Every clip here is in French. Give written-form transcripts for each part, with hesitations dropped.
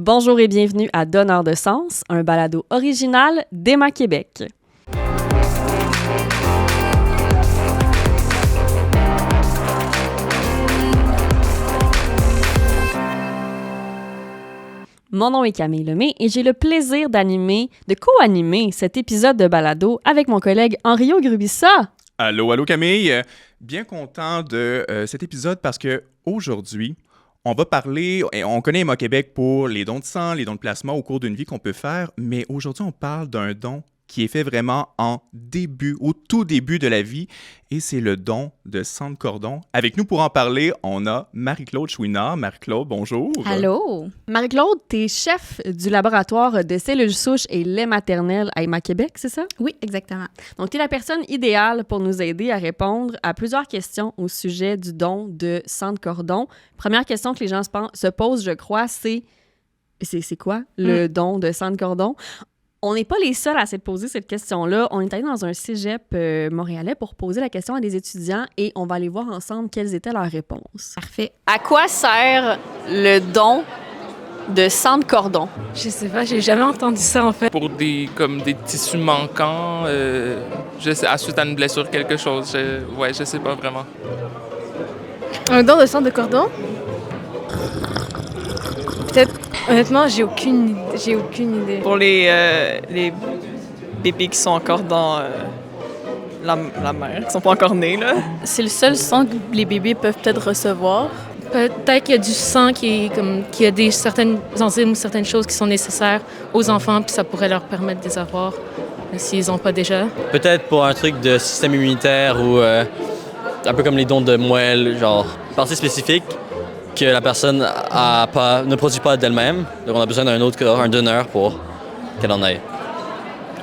Bonjour et bienvenue à Donneur de sens, un balado original d'Emma Québec. Mon nom est Camille Lemay et j'ai le plaisir de co-animer cet épisode de balado avec mon collègue Henrio Grubissa. Allô Camille! Bien content de cet épisode parce que aujourd'hui, on va parler, on connaît Emma Québec pour les dons de sang, les dons de plasma au cours d'une vie qu'on peut faire, mais aujourd'hui, on parle d'un don qui est fait vraiment au tout début de la vie, et c'est le don de sang de cordon. Avec nous pour en parler, on a Marie-Claude Chouinard. Marie-Claude, bonjour. Allô. Marie-Claude, t'es chef du laboratoire de cellules souches et lait maternel à Emma Québec, c'est ça? Oui, exactement. Donc, t'es la personne idéale pour nous aider à répondre à plusieurs questions au sujet du don de sang de cordon. Première question que les gens se posent, je crois, c'est quoi le don de sang de cordon? On n'est pas les seuls à se poser cette question-là. On est allé dans un cégep montréalais pour poser la question à des étudiants et on va aller voir ensemble quelles étaient leurs réponses. Parfait. À quoi sert le don de sang de cordon? Je sais pas, j'ai jamais entendu ça en fait. Pour des tissus manquants, suite à une blessure, quelque chose. Je sais pas vraiment. Un don de sang de cordon? Peut-être, honnêtement, j'ai aucune idée. Pour les bébés qui sont encore dans la mère, qui sont pas encore nés, là. C'est le seul sang que les bébés peuvent peut-être recevoir. Peut-être qu'il y a du sang qui a certaines enzymes ou certaines choses qui sont nécessaires aux enfants, puis ça pourrait leur permettre de les avoir s'ils n'ont pas déjà. Peut-être pour un truc de système immunitaire ou un peu comme les dons de moelle, genre partie spécifique que la personne ne produit pas d'elle-même. Donc on a besoin d'un autre corps, un donneur pour qu'elle en ait.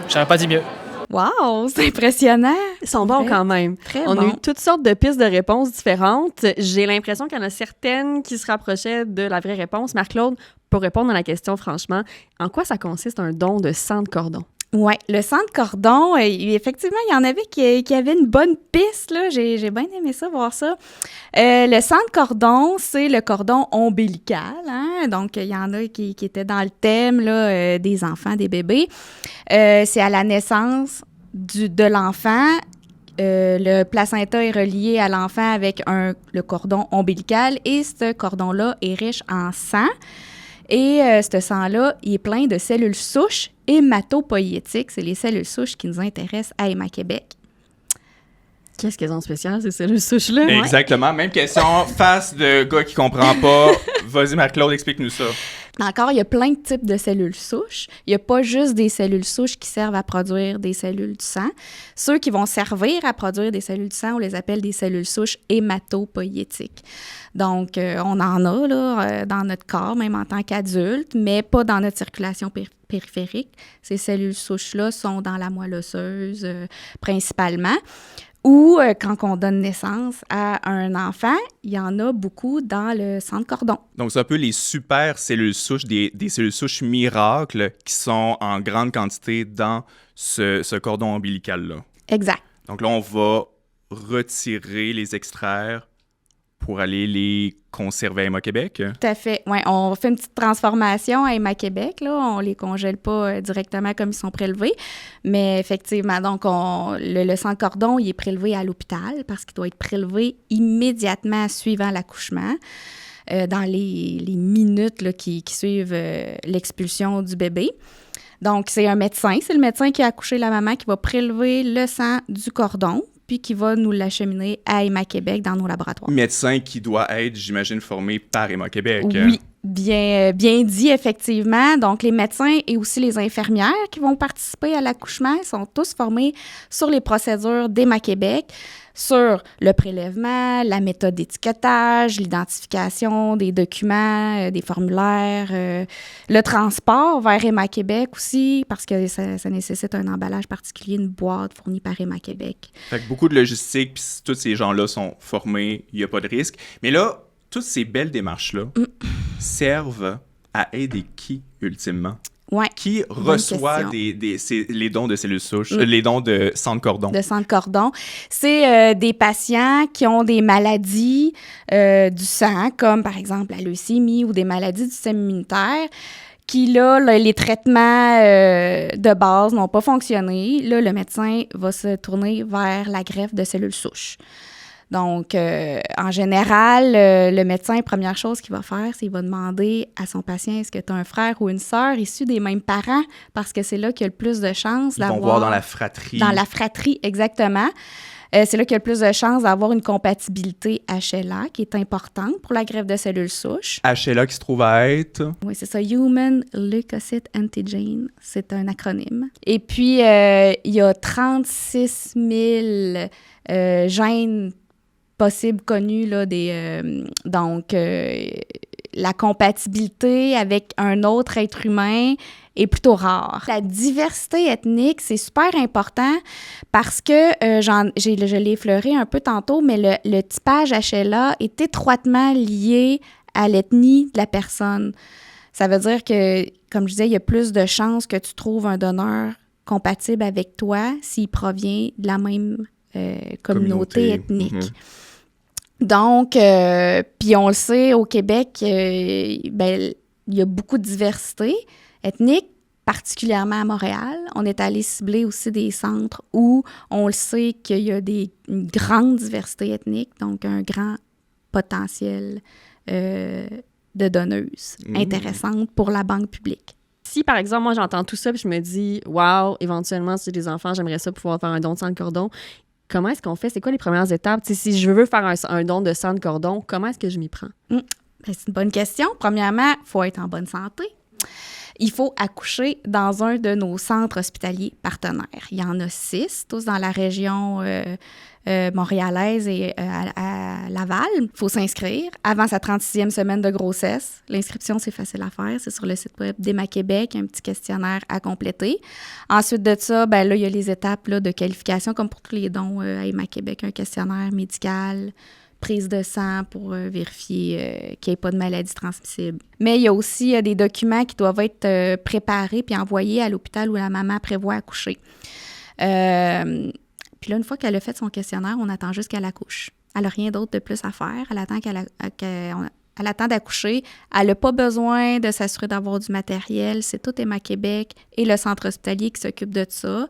J'aurais pas dit mieux. Wow, c'est impressionnant. Ils sont bons quand même. Très On bon. a eu toutes sortes de pistes de réponses différentes. J'ai l'impression qu'il y en a certaines qui se rapprochaient de la vraie réponse. Marc-Claude, pour répondre à la question franchement, en quoi ça consiste un don de sang de cordon? Oui, le sang de cordon, effectivement, il y en avait qui avaient une bonne piste, là. J'ai bien aimé ça, voir ça. Le sang de cordon, c'est le cordon ombilical, hein? Donc, il y en a qui étaient dans le thème, là, des enfants, des bébés. C'est à la naissance de l'enfant. Le placenta est relié à l'enfant avec le cordon ombilical et ce cordon-là est riche en sang. Et ce sang-là, il est plein de cellules souches hématopoïétiques. C'est les cellules souches qui nous intéressent à Emma Québec. Qu'est-ce qu'elles ont de spécial, ces cellules souches-là? Exactement. Même question, face de gars qui comprend pas. Vas-y, Marie-Claude, explique-nous ça. Encore, il y a plein de types de cellules souches. Il n'y a pas juste des cellules souches qui servent à produire des cellules du sang. Ceux qui vont servir à produire des cellules du sang, on les appelle des cellules souches hématopoïétiques. Donc, on en a là, dans notre corps, même en tant qu'adulte, mais pas dans notre circulation périphérique. Ces cellules souches-là sont dans la moelle osseuse principalement. Ou quand on donne naissance à un enfant, il y en a beaucoup dans le sang de cordon. Donc, c'est un peu les super cellules souches, des cellules souches miracles qui sont en grande quantité dans ce cordon ombilical-là. Exact. Donc là, on va retirer, les extraire pour aller les conserver à Emma Québec. Tout à fait. Oui, on fait une petite transformation à Emma Québec. Là. On ne les congèle pas directement comme ils sont prélevés. Mais effectivement, donc le sang de cordon, il est prélevé à l'hôpital parce qu'il doit être prélevé immédiatement suivant l'accouchement. Dans les minutes là, qui suivent l'expulsion du bébé. Donc, c'est le médecin qui a accouché la maman qui va prélever le sang du cordon puis qui va nous l'acheminer à Emma Québec dans nos laboratoires. Médecin qui doit être, j'imagine, formé par Emma Québec. Oui, bien dit, effectivement. Donc, les médecins et aussi les infirmières qui vont participer à l'accouchement sont tous formés sur les procédures d'Emma Québec, sur le prélèvement, la méthode d'étiquetage, l'identification des documents, des formulaires, le transport vers Emma Québec aussi, parce que ça nécessite un emballage particulier, une boîte fournie par Emma Québec. Fait que beaucoup de logistique, puis si tous ces gens-là sont formés, il n'y a pas de risque. Mais là, toutes ces belles démarches-là servent à aider qui, ultimement? Ouais. Qui Bonne reçoit question. les dons de cellules souches, les dons de sang de cordon? De sang de cordon. C'est des patients qui ont des maladies du sang, comme par exemple la leucémie ou des maladies du système immunitaire, qui, là, les traitements de base n'ont pas fonctionné. Là, le médecin va se tourner vers la greffe de cellules souches. Donc, en général, le médecin, première chose qu'il va faire, c'est qu'il va demander à son patient, est-ce que tu as un frère ou une sœur issus des mêmes parents? Parce que c'est là qu'il y a le plus de chances d'avoir... Ils vont voir dans la fratrie. Dans la fratrie, exactement. C'est là qu'il y a le plus de chances d'avoir une compatibilité HLA, qui est importante pour la greffe de cellules souches. HLA qui se trouve à être... Oui, c'est ça, Human Leukocyte Antigen, c'est un acronyme. Et puis, il y a 36 000 gènes possibles connus, là, donc la compatibilité avec un autre être humain est plutôt rare. La diversité ethnique, c'est super important parce que, je l'ai effleuré un peu tantôt, mais le typage HLA est étroitement lié à l'ethnie de la personne. Ça veut dire que, comme je disais, il y a plus de chances que tu trouves un donneur compatible avec toi s'il provient de la même communauté ethnique. Mm-hmm. Donc, puis on le sait, au Québec, il y a beaucoup de diversité ethnique, particulièrement à Montréal. On est allé cibler aussi des centres où on le sait qu'il y a une grande diversité ethnique, donc un grand potentiel de donneuses intéressantes pour la banque publique. Si, par exemple, moi, j'entends tout ça puis je me dis « Wow, éventuellement, si j'ai des enfants, j'aimerais ça pouvoir faire un don de sang de cordon. » Comment est-ce qu'on fait? C'est quoi les premières étapes? T'sais, si je veux faire un don de sang de cordon, comment est-ce que je m'y prends? C'est une bonne question. Premièrement, il faut être en bonne santé. Il faut accoucher dans un de nos centres hospitaliers partenaires. Il y en a 6, tous dans la région montréalaise et à Laval. Il faut s'inscrire avant sa 36e semaine de grossesse. L'inscription, c'est facile à faire. C'est sur le site web d'Emma Québec, un petit questionnaire à compléter. Ensuite de ça, là, il y a les étapes là, de qualification, comme pour tous les dons à Emma Québec, un questionnaire médical, prise de sang pour vérifier qu'il n'y ait pas de maladie transmissible. Mais il y a aussi des documents qui doivent être préparés puis envoyés à l'hôpital où la maman prévoit accoucher. Puis là, une fois qu'elle a fait son questionnaire, on attend juste qu'elle accouche. Elle n'a rien d'autre de plus à faire. Elle attend elle attend d'accoucher. Elle n'a pas besoin de s'assurer d'avoir du matériel. C'est tout Emma Québec et le centre hospitalier qui s'occupe de ça.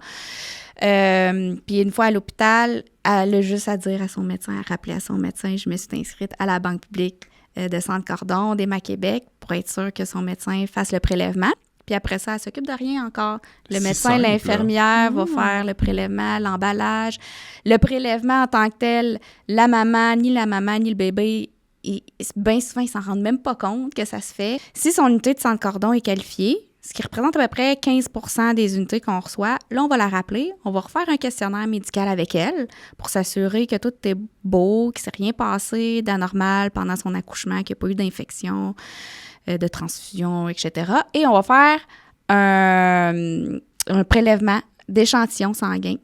Puis une fois à l'hôpital, elle a juste à dire à son médecin, à rappeler à son médecin, je me suis inscrite à la Banque publique de sang de cordon d'Emma Québec pour être sûre que son médecin fasse le prélèvement. Puis après ça, elle s'occupe de rien encore. Le médecin, l'infirmière va faire le prélèvement, l'emballage. Le prélèvement en tant que tel, la maman, ni le bébé, bien souvent, ils s'en rendent même pas compte que ça se fait. Si son unité de sang de cordon est qualifiée, ce qui représente à peu près 15 % des unités qu'on reçoit, là, on va la rappeler. On va refaire un questionnaire médical avec elle pour s'assurer que tout est beau, qu'il ne s'est rien passé d'anormal pendant son accouchement, qu'il n'y a pas eu d'infection, de transfusion, etc. Et on va faire un prélèvement d'échantillons sanguins.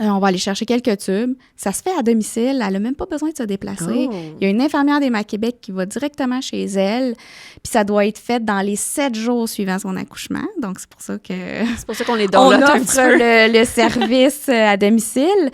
On va aller chercher quelques tubes. Ça se fait à domicile. Elle n'a même pas besoin de se déplacer. Il y a une infirmière d'Emma Québec qui va directement chez elle. Puis ça doit être fait dans les 7 jours suivant son accouchement. Donc, c'est pour ça que... C'est pour ça qu'on les donne. On offre le service à domicile.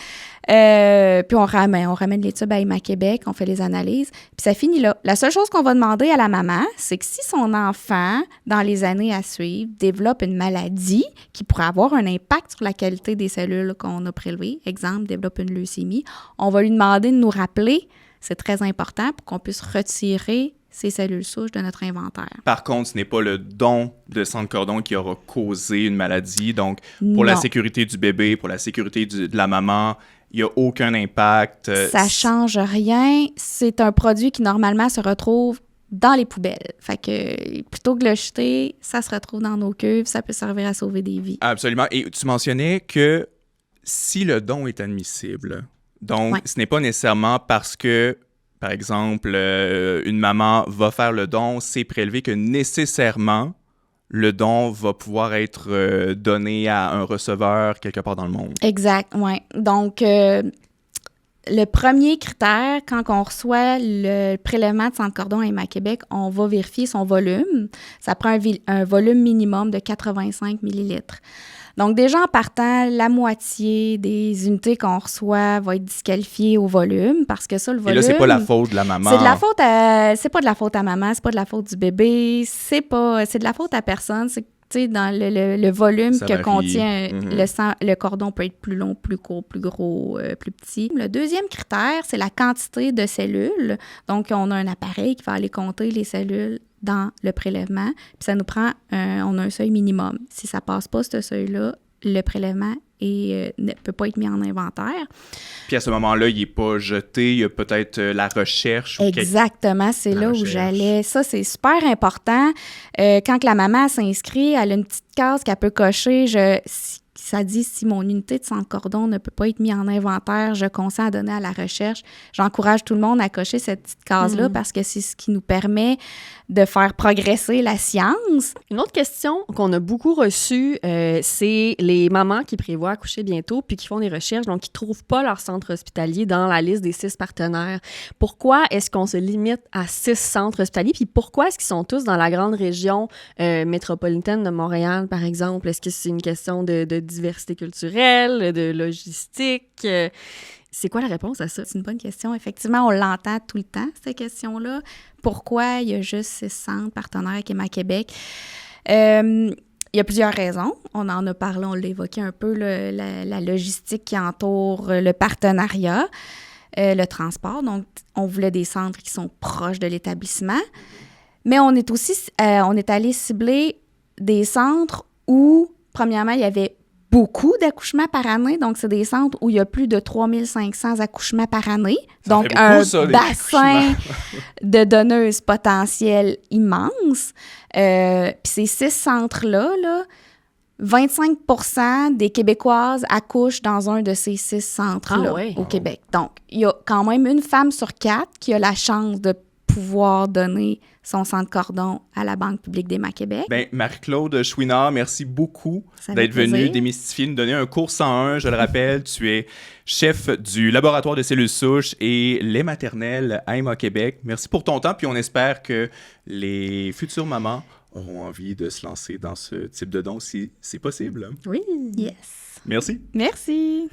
Puis on ramène les tubes à Emma Québec, on fait les analyses, puis ça finit là. La seule chose qu'on va demander à la maman, c'est que si son enfant, dans les années à suivre, développe une maladie qui pourrait avoir un impact sur la qualité des cellules qu'on a prélevées, exemple, développe une leucémie, on va lui demander de nous rappeler, c'est très important pour qu'on puisse retirer ces cellules souches de notre inventaire. Par contre, ce n'est pas le don de sang de cordon qui aura causé une maladie. Donc, pour la sécurité du bébé, pour la sécurité de la maman, il n'y a aucun impact. Ça change rien. C'est un produit qui, normalement, se retrouve dans les poubelles. Fait que, plutôt que de le jeter, ça se retrouve dans nos cuves. Ça peut servir à sauver des vies. Absolument. Et tu mentionnais que si le don est admissible, donc ce n'est pas nécessairement parce que, par exemple, une maman va faire le don, c'est prélevé que nécessairement le don va pouvoir être donné à un receveur quelque part dans le monde. Exact, oui. Donc, le premier critère, quand on reçoit le prélèvement de sang de cordon à Héma-Québec, on va vérifier son volume. Ça prend un volume minimum de 85 millilitres. Donc, déjà, en partant, la moitié des unités qu'on reçoit va être disqualifiée au volume, parce que ça, le volume... Et là, c'est pas la faute de la maman. C'est pas de la faute à maman, c'est pas de la faute du bébé, c'est de la faute à personne. C'est dans le volume Ça que varie. contient le sang, le cordon peut être plus long, plus court, plus gros, plus petit. Le deuxième critère, c'est la quantité de cellules. Donc, on a un appareil qui va aller compter les cellules dans le prélèvement. Puis ça nous prend, on a un seuil minimum. Si ça passe pas ce seuil-là, le prélèvement ne peut pas être mis en inventaire. Puis à ce moment-là, il n'est pas jeté, il y a peut-être la recherche. Exactement, c'est là où j'allais. Ça, c'est super important. Quand la maman s'inscrit, elle a une petite case qu'elle peut cocher. Ça dit, si mon unité de sang de cordon ne peut pas être mise en inventaire, je consens à donner à la recherche. J'encourage tout le monde à cocher cette petite case-là parce que c'est ce qui nous permet de faire progresser la science. Une autre question qu'on a beaucoup reçue, c'est les mamans qui prévoient accoucher bientôt puis qui font des recherches, donc qui ne trouvent pas leur centre hospitalier dans la liste des 6 partenaires. Pourquoi est-ce qu'on se limite à 6 centres hospitaliers? Puis pourquoi est-ce qu'ils sont tous dans la grande région métropolitaine de Montréal, par exemple? Est-ce que c'est une question de diversité culturelle, de logistique? C'est quoi la réponse à ça? C'est une bonne question. Effectivement, on l'entend tout le temps, cette question-là. Pourquoi il y a juste 6 centres partenaires avec Héma-Québec? Il y a plusieurs raisons. On en a parlé, on l'a évoqué un peu, la logistique qui entoure le partenariat, le transport. Donc, on voulait des centres qui sont proches de l'établissement. Mais on est allé cibler des centres où, premièrement, il y avait beaucoup d'accouchements par année. Donc, c'est des centres où il y a plus de 3500 accouchements par année. Ça donc, fait beaucoup, un ça, les bassin de donneuses potentielles immense. Puis ces 6 centres-là, 25% des Québécoises accouchent dans un de ces 6 centres-là au Québec. Donc, il y a quand même une femme sur 4 qui a la chance de pouvoir donner son sang de cordon à la Banque publique d'Héma-Québec. Bien, Marie-Claude Chouinard, merci beaucoup d'être venue démystifier, nous donner un cours 101. Je le rappelle, tu es chef du laboratoire de cellules souches et lait maternel à Héma-Québec. Merci pour ton temps, puis on espère que les futures mamans auront envie de se lancer dans ce type de don si c'est possible. Oui. Yes. Merci. Merci.